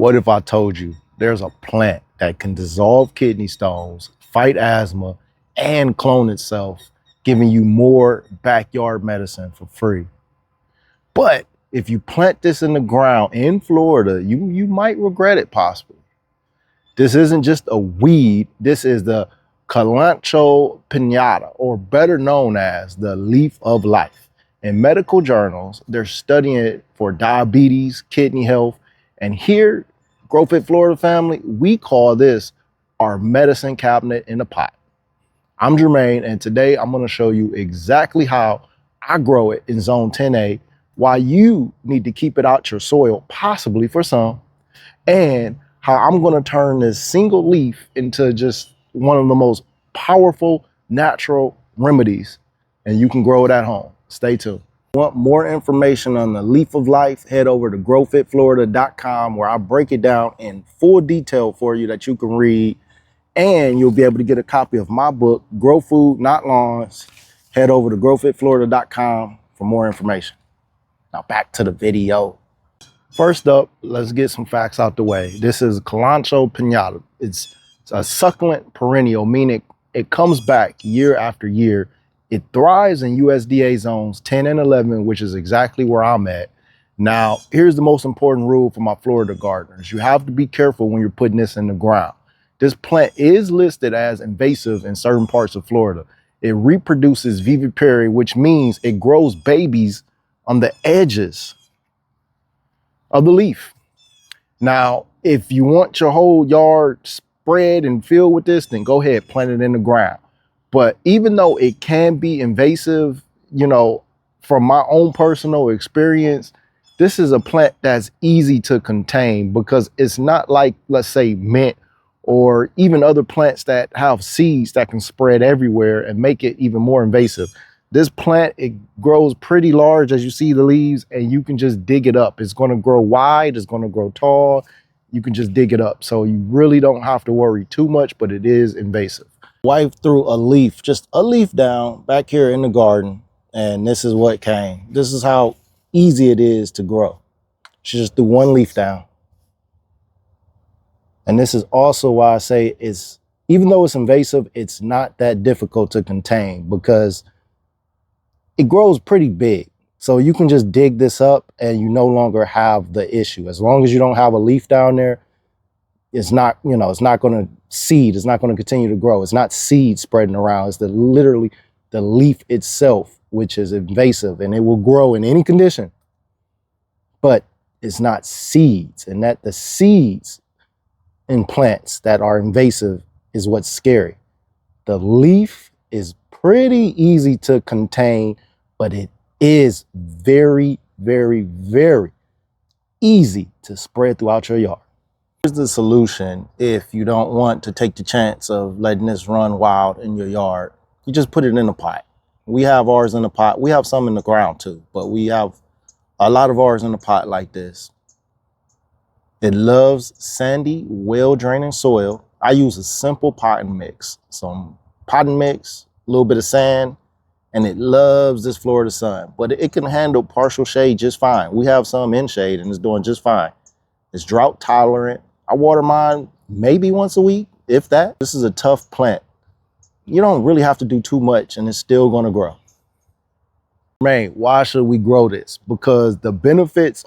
What if I told you there's a plant that can dissolve kidney stones, fight asthma, and clone itself, giving you more backyard medicine for free? But if you plant this in the ground in Florida, you might regret it possibly. This isn't just a weed. This is the Kalanchoe pinnata, or better known as the leaf of life. In medical journals, they're studying it for diabetes, kidney health, and here, GrowFit Florida family, we call this our medicine cabinet in a pot. I'm Jermaine, and today I'm going to show you exactly how I grow it in Zone 10A, why you need to keep it out your soil, possibly for some, and how I'm going to turn this single leaf into just one of the most powerful natural remedies, and you can grow it at home. Stay tuned. Want more information on the leaf of life? Head over to GrowFitFlorida.com, where I break it down in full detail for you that you can read, and you'll be able to get a copy of my book, Grow Food, Not Lawns. Head over to GrowFitFlorida.com for more information. Now back to the video. First up, let's get some facts out the way. This is Kalanchoe pinnata. It's a succulent perennial, meaning it comes back year after year. It thrives in USDA zones 10 and 11, which is exactly where I'm at. Now, here's the most important rule for my Florida gardeners. You have to be careful when you're putting this in the ground. This plant is listed as invasive in certain parts of Florida. It reproduces vivipary, which means it grows babies on the edges of the leaf. Now, if you want your whole yard spread and filled with this, then go ahead, plant it in the ground. But even though it can be invasive, you know, from my own personal experience, this is a plant that's easy to contain because it's not like, let's say, mint or even other plants that have seeds that can spread everywhere and make it even more invasive. This plant, it grows pretty large, as you see the leaves, and you can just dig it up. It's going to grow wide, it's going to grow tall. You can just dig it up. So you really don't have to worry too much, but it is invasive. Wife threw a leaf, just a leaf down back here in the garden, and this is what came. This is how easy it is to grow. She just threw one leaf down. And this is also why I say it's, even though it's invasive, it's not that difficult to contain because it grows pretty big. So you can just dig this up and you no longer have the issue. As long as you don't have a leaf down there, it's not, you know, it's not going to seed. It's not going to continue to grow. It's not seed spreading around. It's literally the leaf itself, which is invasive, and it will grow in any condition. But it's not seeds, and that the seeds in plants that are invasive is what's scary. The leaf is pretty easy to contain, but it is very, very, very easy to spread throughout your yard. Here's the solution if you don't want to take the chance of letting this run wild in your yard. You just put it in a pot. We have ours in a pot. We have some in the ground too, but we have a lot of ours in a pot like this. It loves sandy, well-draining soil. I use a simple potting mix. Some potting mix, a little bit of sand, and it loves this Florida sun, but it can handle partial shade just fine. We have some in shade and it's doing just fine. It's drought tolerant. I water mine maybe once a week, if that. This is a tough plant. You don't really have to do too much and it's still gonna grow. Man, why should we grow this? Because the benefits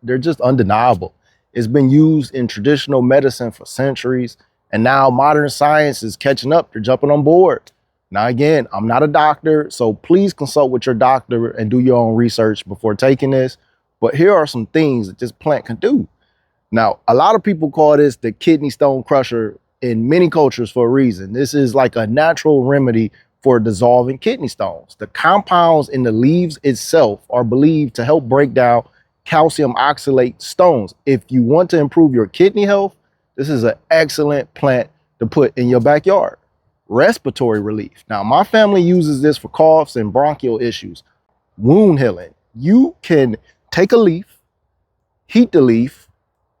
they're just undeniable. It's been used in traditional medicine for centuries, and now modern science is catching up. They're jumping on board. Now, again, I'm not a doctor, so please consult with your doctor and do your own research before taking this. But here are some things that this plant can do. Now, a lot of people call this the kidney stone crusher in many cultures for a reason. This is like a natural remedy for dissolving kidney stones. The compounds in the leaves itself are believed to help break down calcium oxalate stones. If you want to improve your kidney health, this is an excellent plant to put in your backyard. Respiratory relief. Now, my family uses this for coughs and bronchial issues. Wound healing. You can take a leaf, heat the leaf,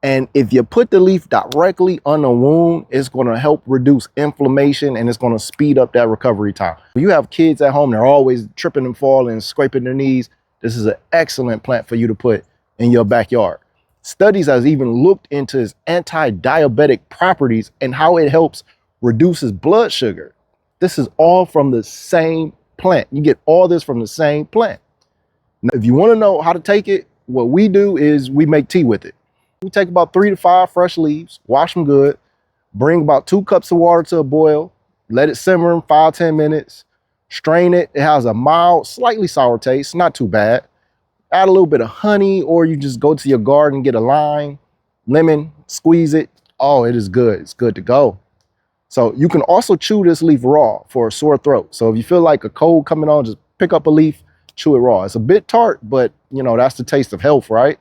and if you put the leaf directly on the wound, it's going to help reduce inflammation and it's going to speed up that recovery time. When you have kids at home, they're always tripping and falling, scraping their knees. This is an excellent plant for you to put in your backyard. Studies has even looked into its anti-diabetic properties and how it helps reduce his blood sugar. This is all from the same plant. You get all this from the same plant. Now, if you want to know how to take it, what we do is we make tea with it. We take about 3 to 5 fresh leaves, wash them good, bring about 2 cups of water to a boil, let it simmer in 5-10 minutes, strain it. It has a mild, slightly sour taste, not too bad. Add a little bit of honey, or you just go to your garden, get a lime, lemon, squeeze it. Oh, it is good. It's good to go. So you can also chew this leaf raw for a sore throat. So if you feel like a cold coming on, just pick up a leaf, chew it raw. It's a bit tart, but you know, that's the taste of health, right?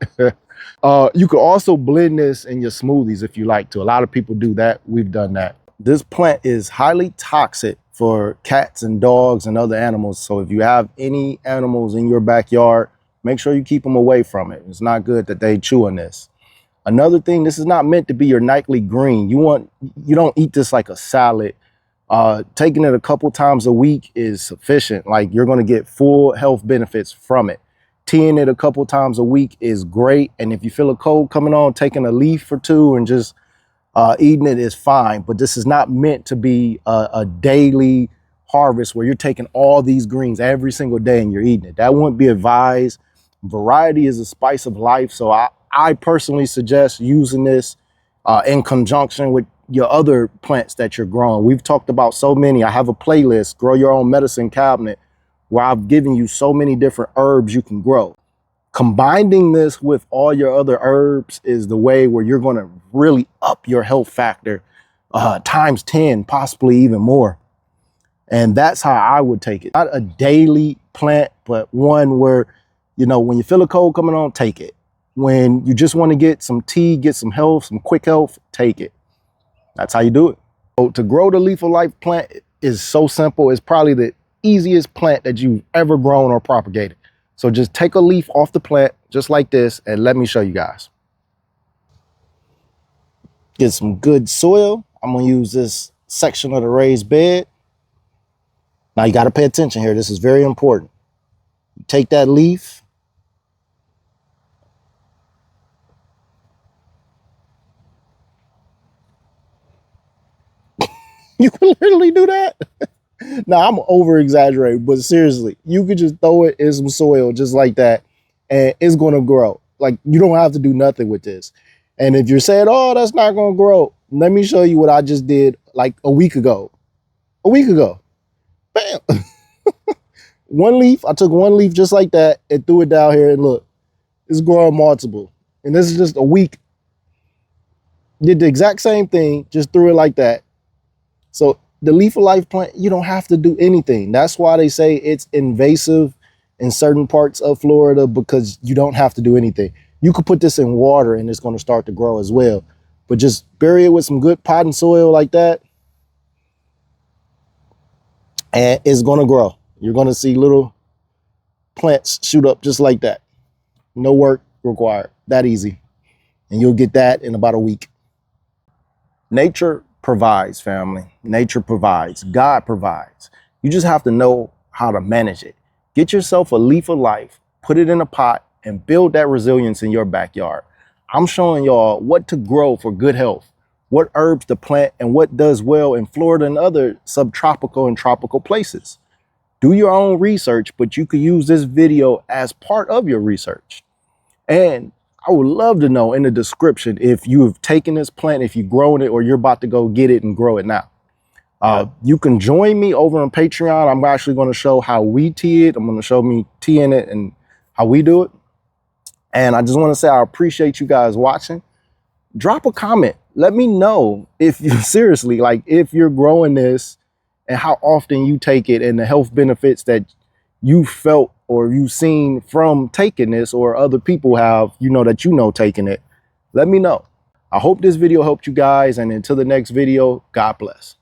You could also blend this in your smoothies if you like to. A lot of people do that. We've done that. This plant is highly toxic for cats and dogs and other animals. So if you have any animals in your backyard, make sure you keep them away from it. It's not good that they chew on this. Another thing, this is not meant to be your nightly green. You don't eat this like a salad. Taking it a couple times a week is sufficient. Like, you're going to get full health benefits from it. Teeing it a couple times a week is great. And if you feel a cold coming on, taking a leaf or two and just eating it is fine. But this is not meant to be a daily harvest where you're taking all these greens every single day and you're eating it. That wouldn't be advised. Variety is a spice of life. So I personally suggest using this in conjunction with your other plants that you're growing. We've talked about so many. I have a playlist, Grow Your Own Medicine Cabinet, where I've given you so many different herbs you can grow. Combining this with all your other herbs is the way where you're going to really up your health factor times 10, possibly even more. And that's how I would take it. Not a daily plant, but one where, you know, when you feel a cold coming on, take it. When you just want to get some tea, get some health, some quick health, take it. That's how you do it. So to grow the Leaf of Life plant is so simple. It's probably the easiest plant that you've ever grown or propagated. So just take a leaf off the plant, just like this, and let me show you guys. Get some good soil. I'm gonna use this section of the raised bed. Now you gotta pay attention here. This is very important. Take that leaf. You can literally do that. Now I'm over exaggerating, but seriously, you could just throw it in some soil just like that and it's gonna grow. Like, you don't have to do nothing with this. And if you're saying, oh, that's not gonna grow, let me show you what I just did like a week ago. Bam. One leaf, I took one leaf just like that and threw it down here, and look, it's growing multiple. And this is just a week. Did the exact same thing, just threw it like that. So the Leaf of Life plant, you don't have to do anything. That's why they say it's invasive in certain parts of Florida, because you don't have to do anything. You could put this in water and it's going to start to grow as well. But just bury it with some good potting soil like that, and it's going to grow. You're going to see little plants shoot up just like that. No work required. That easy. And you'll get that in about a week. Nature provides, family. Nature provides. God provides. You just have to know how to manage it. Get yourself a Leaf of Life, put it in a pot, and build that resilience in your backyard. I'm showing y'all what to grow for good health, what herbs to plant, and what does well in Florida and other subtropical and tropical places. Do your own research, but you could use this video as part of your research. And I would love to know in the description if you have taken this plant, if you've grown it, or you're about to go get it and grow it now. You can join me over on Patreon. I'm actually going to show how we tea it. I'm going to show me teeing it and how we do it. And I just want to say I appreciate you guys watching. Drop a comment. Let me know if you seriously, like, if you're growing this and how often you take it and the health benefits that you felt or you've seen from taking this, or other people have, taking it. Let me know. I hope this video helped you guys, and until the next video, God bless.